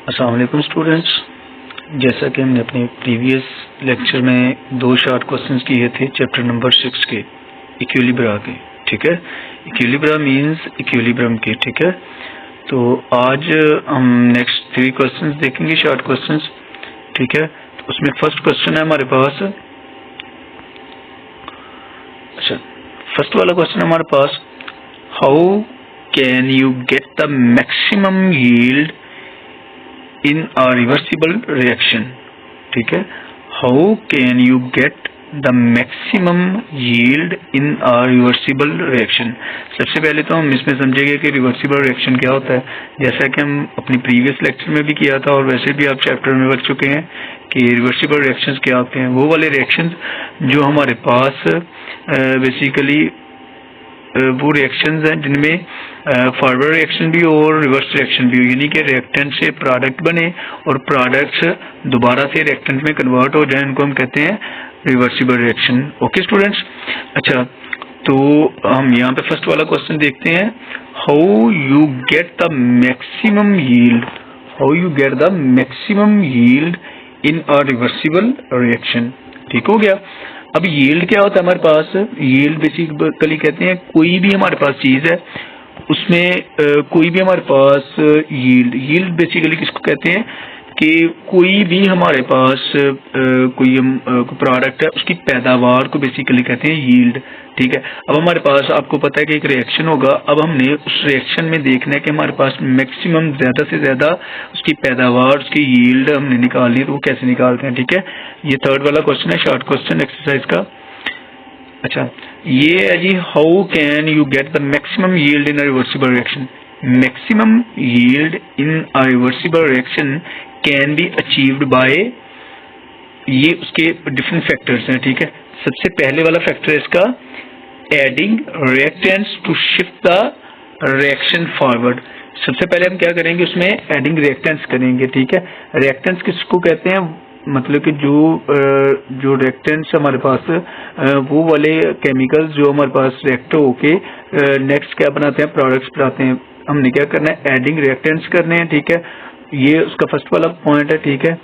अस्सलाम वालेकुम स्टूडेंट्स। जैसा कि हमने अपने प्रीवियस लेक्चर में दो शॉर्ट क्वेश्चंस किए थे चैप्टर नंबर 6 के इक्विलिब्रा के, ठीक है। इक्विलिब्रा मींस इक्विलिब्रियम के, ठीक है। तो आज हम नेक्स्ट 3 क्वेश्चंस देखेंगे, शॉर्ट क्वेश्चंस, ठीक है। तो उसमें फर्स्ट क्वेश्चन है हमारे पास, अच्छा फर्स्ट वाला क्वेश्चन है हमारे पास, how can you get the maximum yield in a reversible reaction, ठीक है। How can you get the maximum yield in a reversible reaction? सबसे पहले तो हम इसमें समझेंगे कि रिवर्सिबल रिएक्शन क्या होता है, जैसा कि हम अपनी प्रीवियस लेक्चर में भी किया था और वैसे भी आप चैप्टर में पढ़ चुके हैं कि रिवर्सिबल रिएक्शंस क्या होते हैं। वो वाले रिएक्शंस जो हमारे पास बेसिकली वो रिएक्शंस हैं जिनमें फॉरवर्ड रिएक्शन भी हो और रिवर्स रिएक्शन भी हो, यानी कि रिएक्टेंट से प्रोडक्ट बने और प्रोडक्ट्स दोबारा से रिएक्टेंट में कन्वर्ट हो जाए, इनको हम कहते हैं रिवर्सिबल रिएक्शन। ओके स्टूडेंट्स, अच्छा तो हम यहाँ पे फर्स्ट वाला क्वेश्चन देखते हैं, how you get the maximum yield, how you get the maximum yield in a reversible reaction, ठीक हो गया। अब यील्ड क्या होता है हमारे पास, यील्ड बेसिकली कहते हैं कोई भी हमारे पास चीज है उसमें कोई भी हमारे पास यील्ड बेसिकली किसको कहते हैं कि कोई भी हमारे पास कोई प्रोडक्ट है उसकी पैदावार को बेसिकली कहते हैं यील्ड, ठीक है। अब हमारे पास आपको पता है कि एक रिएक्शन होगा, अब हमने उस रिएक्शन में देखना है कि हमारे पास मैक्सिमम ज्यादा से ज्यादा उसकी पैदावार, उसकी यील्ड हमने निकालनी है, तो वो कैसे निकालते हैं, ठीक है। ये थर्ड वाला क्वेश्चन है शॉर्ट क्वेश्चन एक्सरसाइज का। अच्छा ये है जी, how can you get the maximum yield in a reversible reaction. Maximum yield in a reversible reaction can be achieved by, ये उसके डिफरेंट फैक्टर्स हैं, ठीक है। सबसे पहले वाला फैक्टर है इसका adding reactants to shift the reaction forward. सबसे पहले हम क्या करेंगे, उसमें एडिंग रिएक्टेंट्स करेंगे, ठीक है। रिएक्टेंट्स किसको कहते हैं, मतलब कि जो रिएक्टेंट्स हमारे पास वो वाले केमिकल्स जो हमारे पास रिएक्ट होके नेक्स्ट क्या बनाते हैं, प्रोडक्ट्स बनाते हैं। हमने क्या करना है, एडिंग रिएक्टेंट्स करने हैं, ठीक है। ये उसका फर्स्ट वाला पॉइंट है, ठीक है।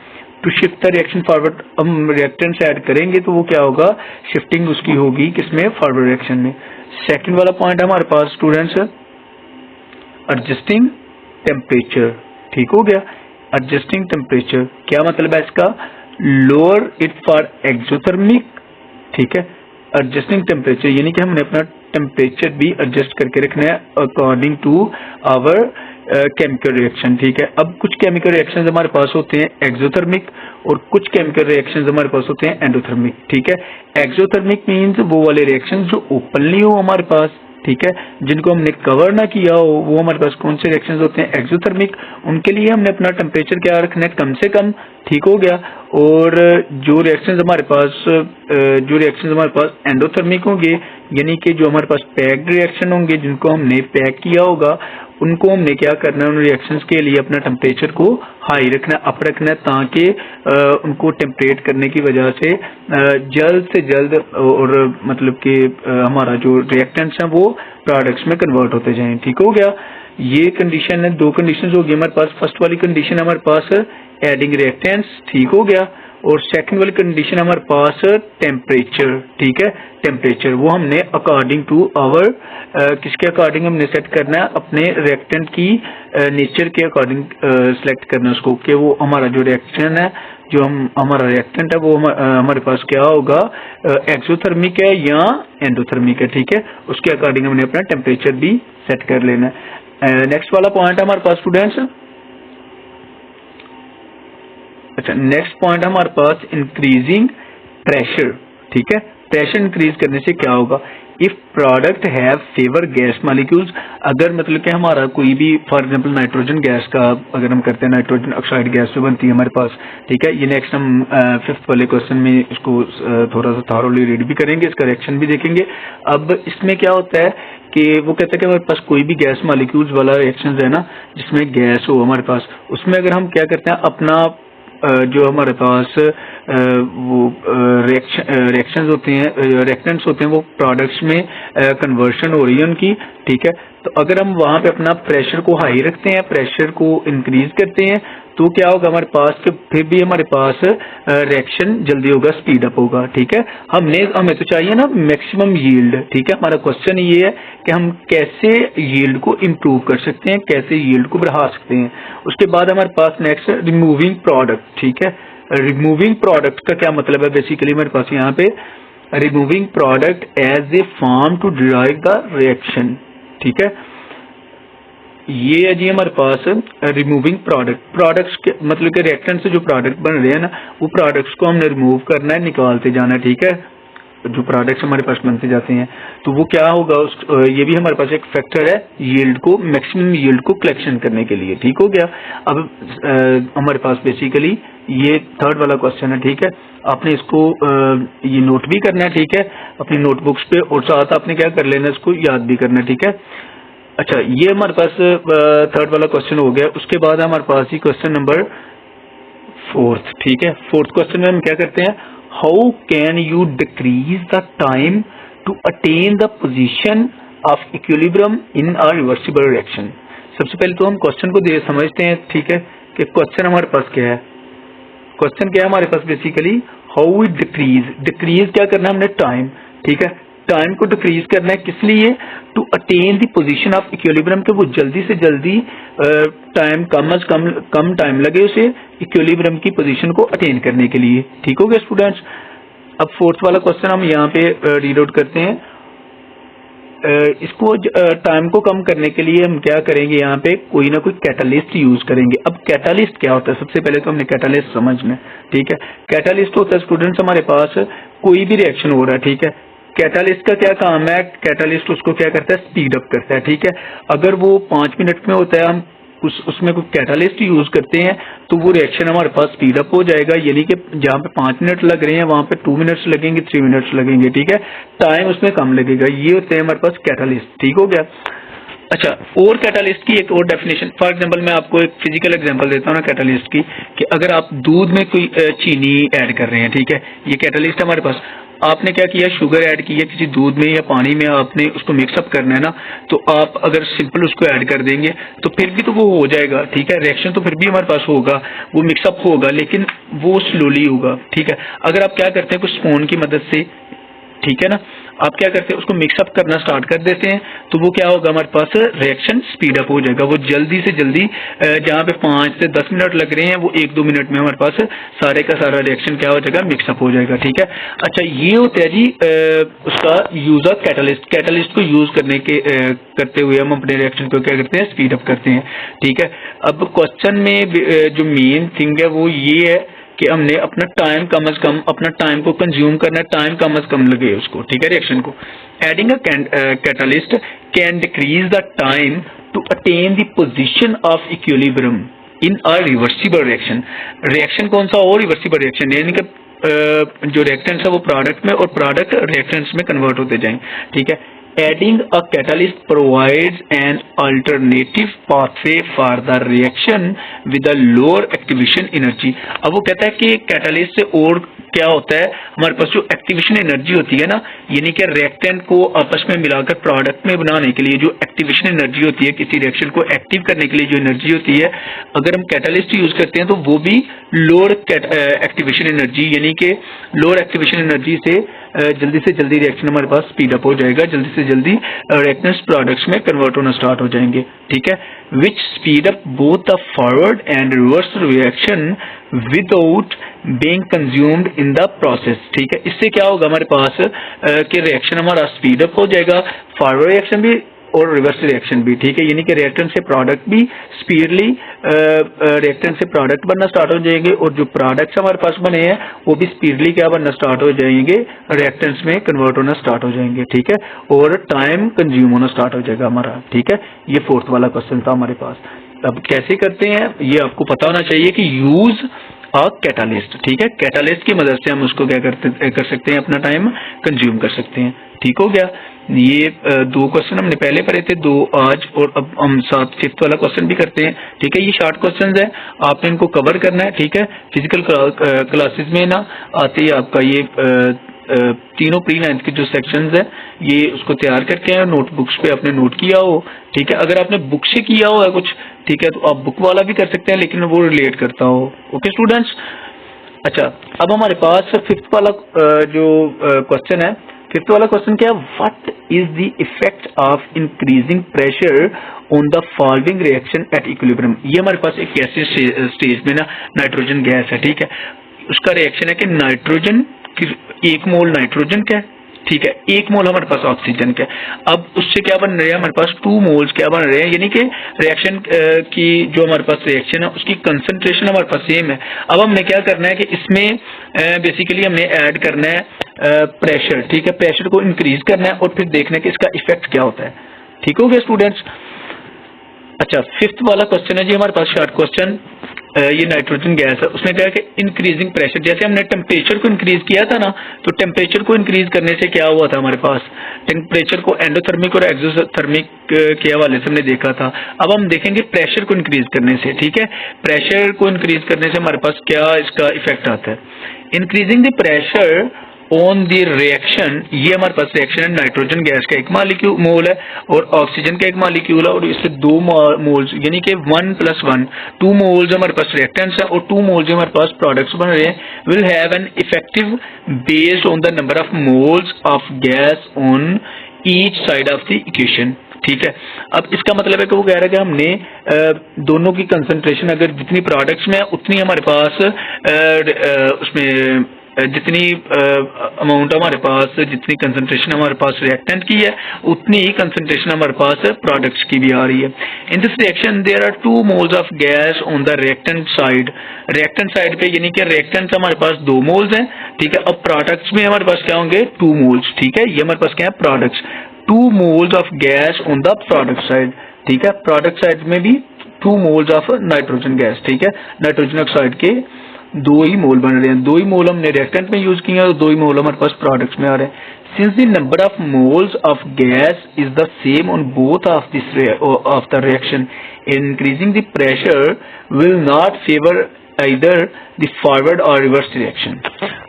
To shift the reaction forward, हम रिएक्टेंट्स ऐड करेंगे तो वो क्या होगा, शिफ्टिंग उसकी होगी किसमें, फॉरवर्ड रिएक्शन में। सेकंड वाला पॉइंट है हमारे पास स्टूडेंट्स एडजस्टिंग टेम्परेचर, ठीक हो गया। एडजस्टिंग टेम्परेचर क्या मतलब है इसका, लोअर इट फॉर एक्सोथर्मिक, ठीक है। एडजस्टिंग टेम्परेचर यानी कि हमने अपना टेम्परेचर भी एडजस्ट करके रखना है according to our chemical reaction, ठीक है। अब कुछ केमिकल रिएक्शंस हमारे पास होते हैं एक्सोथर्मिक और कुछ केमिकल रिएक्शंस हमारे पास होते हैं एंडोथर्मिक, ठीक है। एक्सोथर्मिक मींस वो वाले रिएक्शंस जो ओपनली हो हमारे पास, ठीक है, जिनको हमने कवर ना किया हो, वो हमारे पास कौन से रिएक्शंस होते हैं, एक्सोथर्मिक। उनके लिए हमने अपना टेम्परेचर क्या रखना है, कम से कम, ठीक हो गया। और जो रिएक्शंस हमारे पास एंडोथर्मिक होंगे, यानी कि जो हमारे पास पैक्ड रिएक्शन होंगे, जिनको हमने पैक किया होगा, उनको हमने क्या करना है, उन रिएक्शंस के लिए अपना टेम्परेचर को हाई रखना है, अप रखना है, ताकि उनको टेम्परेट करने की वजह से जल्द से जल्द और मतलब कि हमारा जो रिएक्टेंट्स हैं वो प्रोडक्ट्स में कन्वर्ट होते जाएं, ठीक हो गया। ये कंडीशन है, दो कंडीशंस होगी हमारे पास। फर्स्ट वाली कंडीशन है हमारे पास एडिंग रिएक्टेंट्स, ठीक हो गया। और सेकंड वाली कंडीशन हमारे पास टेम्परेचर, ठीक है। टेम्परेचर वो हमने अकॉर्डिंग टू आवर किसके अकॉर्डिंग हमने सेट करना है, अपने रिएक्टेंट की नेचर के अकॉर्डिंग सिलेक्ट करना है उसको, कि वो हमारा जो रिएक्शन है, जो हमारा रिएक्टेंट है वो हमारे पास क्या होगा, एक्सोथर्मिक है या एंडोथर्मिक है, ठीक है। उसके अकॉर्डिंग हमने अपना टेम्परेचर भी सेट कर लेना है। नेक्स्ट वाला पॉइंट है हमारे पास स्टूडेंट्स, अच्छा नेक्स्ट पॉइंट है हमारे पास इंक्रीजिंग प्रेशर, ठीक है। प्रेशर इंक्रीज करने से क्या होगा, if product have favour gas molecules, अगर मतलब कि हमारा कोई भी फॉर एग्जांपल नाइट्रोजन गैस का अगर हम करते हैं, नाइट्रोजन ऑक्साइड गैस से बनती है हमारे पास, ठीक है। ये नेक्स्ट हम फिफ्थ वाले क्वेश्चन में इसको थोड़ा सा थॉरोली रीड भी करेंगे, इसका रिएक्शन भी देखेंगे। अब इसमें क्या होता है कि वो कहते हैं कि हमारे पास कोई भी गैस मॉलिक्यूल्स वाला रिएक्शन है ना, जिसमें गैस हो हमारे पास, उसमें अगर हम क्या करते हैं, अपना जो हमारे पास वो रिएक्शंस होते हैं, रिएक्टेंट्स होते हैं, वो प्रोडक्ट्स में कन्वर्शन हो रही है उनकी, ठीक है। तो अगर हम वहां पे अपना प्रेशर को हाई रखते हैं, प्रेशर को इंक्रीज करते हैं, तो क्या होगा हमारे पास कि फिर भी हमारे पास रिएक्शन जल्दी होगा, स्पीड अप होगा। ठीक है, हमें तो चाहिए ना मैक्सिमम यील्ड। ठीक है, हमारा क्वेश्चन ये है कि हम कैसे यील्ड को इम्प्रूव कर सकते हैं, कैसे यील्ड को बढ़ा सकते हैं। उसके बाद हमारे पास नेक्स्ट रिमूविंग प्रोडक्ट। ठीक है, रिमूविंग प्रोडक्ट का क्या मतलब है, बेसिकली हमारे पास यहाँ पे removing product as a form to derive the reaction. ठीक है, ये है जी हमारे पास रिमूविंग प्रोडक्ट्स के मतलब कि रिएक्टेंट से जो प्रोडक्ट बन रहे हैं ना, वो प्रोडक्ट्स को हमने रिमूव करना है, निकालते जाना है। ठीक है, जो प्रोडक्ट्स हमारे पास बनते जाते हैं तो वो क्या होगा, ये भी हमारे पास एक फैक्टर है यील्ड को, मैक्सिमम यील्ड को कलेक्शन करने के लिए। ठीक हो गया। अब हमारे पास बेसिकली ये थर्ड वाला क्वेश्चन है। ठीक है, आपने इसको ये नोट भी करना है। ठीक है, अपनी नोटबुक्स पे, और साथ आपने क्या कर लेना, इसको याद भी करना है। ठीक है, अच्छा, ये हमारे पास थर्ड वाला क्वेश्चन हो गया। उसके बाद हमारे पास ही क्वेश्चन नंबर फोर्थ। ठीक है, फोर्थ क्वेश्चन में हम क्या करते हैं, how can you decrease the time to attain the position of equilibrium in a reversible reaction. सबसे पहले तो हम क्वेश्चन को समझते हैं। ठीक है, कि क्वेश्चन हमारे पास क्या है, क्वेश्चन क्या है हमारे पास बेसिकली, हाउ वी डिक्रीज क्या करना है हमने, टाइम। ठीक है, टाइम को डिक्रीज करना है, किस लिए, to attain the position of equilibrium, के वो जल्दी से जल्दी टाइम कम टाइम लगे उसे इक्विलिब्रियम की पोजीशन को अटेन करने के लिए। ठीक हो गया स्टूडेंट्स। अब फोर्थ वाला क्वेश्चन हम यहाँ पे रीड आउट करते हैं। इसको टाइम को कम करने के लिए हम क्या करेंगे, यहाँ पे कोई ना कोई कैटालिस्ट यूज करेंगे। अब कैटालिस्ट क्या होता है, सबसे पहले तो हमने कैटालिस्ट समझना है। ठीक है, कैटालिस्ट होता है स्टूडेंट्स हमारे पास कोई भी रिएक्शन हो रहा है। ठीक है, कैटालिस्ट का क्या काम है, कैटालिस्ट उसको क्या करता है, स्पीड अप करता है। ठीक है, अगर वो 5 मिनट में होता है, हम उसमें कोई कैटालिस्ट यूज करते हैं तो वो रिएक्शन हमारे पास स्पीड अप हो जाएगा, यानी कि जहाँ पे 5 मिनट लग रहे हैं वहां पे 2 मिनट्स लगेंगे, 3 मिनट्स लगेंगे। ठीक है, टाइम उसमें कम लगेगा। ये होते हैं हमारे पास कैटालिस्ट। ठीक हो गया। अच्छा, और कैटालिस्ट की एक और डेफिनेशन, फॉर एग्जांपल मैं आपको एक फिजिकल एग्जांपल देता हूँ ना कैटालिस्ट की, कि अगर आप दूध में कोई चीनी ऐड कर रहे हैं। ठीक है, ये कैटालिस्ट हमारे पास, आपने क्या किया, शुगर ऐड की है किसी दूध में या पानी में, आपने उसको मिक्सअप करना है ना, तो आप अगर सिंपल उसको ऐड कर देंगे तो फिर भी तो वो हो जाएगा। ठीक है, रिएक्शन तो फिर भी हमारे पास होगा, वो मिक्सअप होगा, लेकिन वो स्लोली होगा। ठीक है, अगर आप क्या करते हैं, कुछ स्पून की मदद से, ठीक है ना, आप क्या करते हैं, उसको मिक्सअप करना स्टार्ट कर देते हैं, तो वो क्या होगा, हमारे पास रिएक्शन स्पीड अप हो जाएगा। वो जल्दी से जल्दी, जहाँ पे 5 से 10 मिनट लग रहे हैं, वो 1-2 मिनट में हमारे पास सारे का सारा रिएक्शन क्या हो जाएगा, मिक्सअप हो जाएगा। ठीक है, अच्छा, ये होता है जी उसका यूज ऑफ कैटालिस्ट। कैटालिस्ट को यूज करते हुए हम अपने रिएक्शन को क्या करते हैं, स्पीड अप करते हैं। ठीक है, अब क्वेश्चन में जो मेन थिंग है वो ये है कि हमने अपना टाइम कम से कम, अपना टाइम को कंज्यूम करना, टाइम कम से कम लगे उसको। ठीक है, रिएक्शन को। Adding a catalyst can decrease the time to attain the position of equilibrium in a reversible reaction. Reaction कौन सा हो, रिवर्सिबल रिएक्शन, यानी कि जो रिएक्टेंट्स है वो प्रोडक्ट में और प्रोडक्ट रिएक्टेंट्स में कन्वर्ट होते जाएंगे। ठीक है, adding a catalyst provides an alternative pathway for the reaction with a lower activation energy। अब वो कहता है कि कैटालिस्ट से और क्या होता है, हमारे पास जो एक्टिवेशन एनर्जी होती है ना, यानी कि रिएक्टेंट को आपस में मिलाकर प्रोडक्ट में बनाने के लिए जो एक्टिवेशन एनर्जी होती है, किसी रिएक्शन को एक्टिव करने के लिए जो एनर्जी होती है, अगर हम कैटालिस्ट यूज करते हैं तो वो भी लोअर एक्टिवेशन एनर्जी, यानी कि लोअर एक्टिवेशन एनर्जी से जल्दी से जल्दी रिएक्शन हमारे पास स्पीड अप हो जाएगा, जल्दी से जल्दी रिएक्टेंट्स प्रोडक्ट्स में कन्वर्ट होना स्टार्ट हो जाएंगे। ठीक है, विच speed up both the forward and reverse reaction without being consumed in the process. ठीक है, इससे क्या होगा हमारे पास कि रिएक्शन हमारा स्पीड अप हो जाएगा, फॉरवर्ड रिएक्शन भी और रिवर्स रिएक्शन भी। ठीक है, यानी कि रिएक्टेंट से प्रोडक्ट भी स्पीडली रिएक्टेंट से प्रोडक्ट बनना स्टार्ट हो जाएंगे, और जो प्रोडक्ट्स हमारे पास बने हैं वो भी स्पीडली क्या बनना स्टार्ट हो जाएंगे, रिएक्टेंट्स में कन्वर्ट होना स्टार्ट हो जाएंगे। ठीक है, और टाइम कंज्यूम होना स्टार्ट हो जाएगा हमारा। ठीक है, ये फोर्थ वाला क्वेश्चन था हमारे पास। अब कैसे करते हैं ये आपको पता होना चाहिए कि यूज कैटालिस्ट। ठीक है, कैटालिस्ट की मदद से हम उसको क्या कर सकते हैं, अपना टाइम कंज्यूम कर सकते हैं। ठीक हो गया। ये 2 क्वेश्चन हमने पहले पढ़े थे, 2 आज, और अब हम 5th वाला क्वेश्चन भी करते हैं। ठीक है, ये शॉर्ट क्वेश्चंस है, आपने इनको कवर करना है। ठीक है, फिजिकल क्लासेस में ना आते ही आपका ये तीनों प्री 9th के जो सेक्शंस है ये उसको तैयार करके हैं, नोटबुक्स पे आपने नोट किया हो, ठीक है। अगर आपने बुक से किया हो है कुछ, ठीक है, तो आप बुक वाला भी कर सकते हैं, लेकिन वो रिलेट करता हो। ओके स्टूडेंट्स, अच्छा अब हमारे पास फिफ्थ वाला जो क्वेश्चन है, फिफ्थ वाला क्वेश्चन क्या है, what is the effect of increasing pressure on the following reaction at equilibrium. ये हमारे पास एक ऐसे स्टेज में ना नाइट्रोजन गैस है, ठीक है, उसका रिएक्शन है कि नाइट्रोजन 1 मोल नाइट्रोजन का है, ठीक है, 1 मोल हमारे पास ऑक्सीजन का है। अब उससे क्या बन रहे हैं, हमारे पास 2 मोल्स क्या बन रहे हैं, यानी कि रिएक्शन की जो हमारे पास रिएक्शन है उसकी कंसंट्रेशन हमारे पास सेम है। अब हमने क्या करना है कि इसमें बेसिकली हमने ऐड करना है प्रेशर, ठीक है, प्रेशर को इंक्रीज करना है और फिर देखना है कि इसका इफेक्ट क्या होता है। ठीक हो गया स्टूडेंट्स। अच्छा फिफ्थ वाला क्वेश्चन है जी हमारे पास शॉर्ट क्वेश्चन, ये नाइट्रोजन गैस है, उसने कहा कि इंक्रीजिंग प्रेशर, जैसे हमने टेम्परेचर को इंक्रीज किया था ना, तो टेम्परेचर को इंक्रीज करने से क्या हुआ था, हमारे पास टेम्परेचर को एंडोथर्मिक और एक्सोथर्मिक के हवाले से हमने देखा था। अब हम देखेंगे प्रेशर को इंक्रीज करने से, ठीक है, प्रेशर को इंक्रीज करने से हमारे पास क्या इसका इफेक्ट आता है। Increasing the pressure on the reaction, ये हमारे पास रिएक्शन है, नाइट्रोजन गैस का 1 मोल है और ऑक्सीजन का 1 मॉलिक्यूल है, और इससे 2 मोल्स यानी कि 1 + 1 2 मोल्स हमारे पास रिएक्टेंट्स है और 2 मोल्स हमारे पास प्रोडक्ट्स बन रहे हैं, will have an effective based on the number of moles of gas on each side of the equation. ठीक है, अब इसका मतलब है कि वो कह रहा है कि हमने दोनों की कंसंट्रेशन अगर जितनी प्रोडक्ट्स में उतनी हमारे पास उसमें जितनी अमाउंट हमारे पास, जितनी कंसंट्रेशन हमारे पास रिएक्टेंट की है उतनी ही कंसंट्रेशन हमारे पास प्रोडक्ट्स की भी आ रही है। In this reaction there are 2 moles of gas on the reactant side, reactant side पे यानी कि रिएक्टेंट्स हमारे पास 2 मोल्स हैं, ठीक है, अब प्रोडक्ट्स में हमारे पास क्या होंगे 2 मोल्स, ठीक है, ये हमारे पास क्या है products, 2 moles of gas on the product side, ठीक है, प्रोडक्ट साइड में भी 2 मोल्स ऑफ नाइट्रोजन गैस, ठीक है, नाइट्रोजन ऑक्साइड के 2 ही मोल बन रहे हैं, 2 ही मोल हमने रिएक्टेंट में यूज किए हैं और 2 ही मोल हमारे पास प्रोडक्ट्स में आ रहे हैं। Since the number of moles of gas is the same on both of this of the reaction, increasing the pressure will not favour either the forward और रिवर्स रिएक्शन।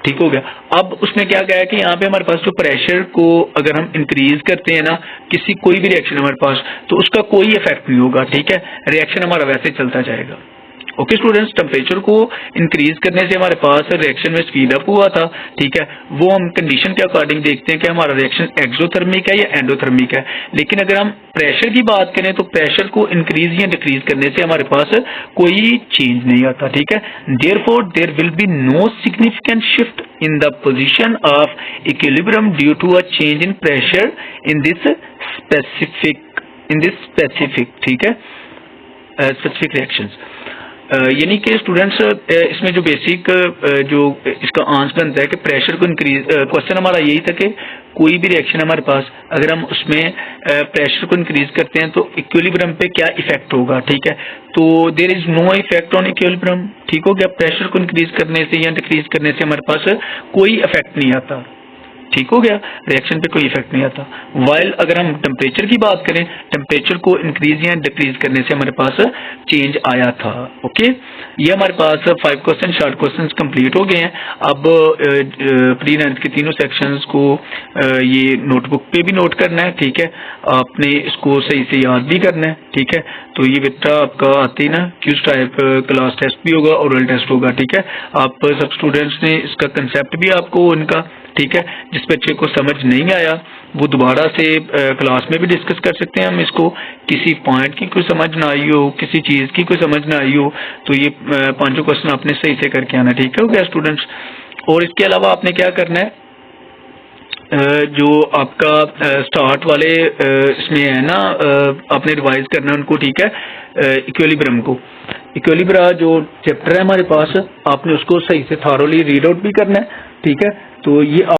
ठीक हो गया। अब उसने क्या कहा कि यहाँ पे हमारे पास जो प्रेशर को अगर हम इंक्रीज करते हैं ना किसी कोई भी रिएक्शन हमारे पास, तो उसका कोई इफेक्ट नहीं होगा, ठीक है, रिएक्शन हमारा वैसे चलता जाएगा। ओके स्टूडेंट्स, टेम्परेचर को इंक्रीज करने से हमारे पास रिएक्शन में स्पीड अप हुआ था, ठीक है, वो हम कंडीशन के अकॉर्डिंग देखते हैं कि हमारा रिएक्शन एक्सोथर्मिक है या एंडोथर्मिक है। लेकिन अगर हम प्रेशर की बात करें तो प्रेशर को इंक्रीज या डिक्रीज करने से हमारे पास कोई चेंज नहीं आता, ठीक है, therefore there will be no significant shift in the position of equilibrium due to a change in pressure in this specific ठीक है specific reactions। यानी कि स्टूडेंट्स इसमें जो बेसिक जो इसका आंसर बनता है कि प्रेशर को इंक्रीज, क्वेश्चन हमारा यही था कि कोई भी रिएक्शन हमारे पास अगर हम उसमें प्रेशर को इंक्रीज करते हैं तो इक्विलिब्रियम पे क्या इफेक्ट होगा, ठीक है, तो there is no effect on equilibrium. ठीक हो गया, प्रेशर को इंक्रीज करने से या डिक्रीज करने से हमारे पास कोई इफेक्ट नहीं आता। ठीक हो गया, रिएक्शन पे कोई इफेक्ट नहीं आता। वाइल अगर हम टेम्परेचर की बात करें, टेम्परेचर को इंक्रीज या डिक्रीज करने से हमारे पास चेंज आया था। ओके, ये हमारे पास 5 क्वेश्चन शॉर्ट क्वेश्चंस कंप्लीट हो गए हैं। अब प्री 9th के तीनों सेक्शंस को ये नोटबुक पे भी नोट करना है, ठीक है, आपने इसको सही से याद भी करना है, ठीक है, तो ये बेटा आपका आते ही ना क्यूज टाइप क्लास टेस्ट भी होगा, ओरल टेस्ट होगा, ठीक है, आप सब स्टूडेंट्स ने इसका कंसेप्ट भी आपको उनका, ठीक है, जिस बच्चे को समझ नहीं आया वो दोबारा से क्लास में भी डिस्कस कर सकते हैं हम इसको, किसी पॉइंट की कोई समझ ना आई हो, किसी चीज की कोई समझ ना आई हो, तो ये 5 क्वेश्चन आपने सही से करके आना। ठीक है, हो गया स्टूडेंट्स। और इसके अलावा आपने क्या करना है, जो आपका स्टार्ट वाले इसमें है ना, आपने रिवाइज करना है उनको, ठीक है, इक्विलिब्रियम को, इक्विलिब्रियम जो चैप्टर है हमारे पास आपने उसको सही से थॉरोली रीड आउट भी करना है, ठीक है, तो ये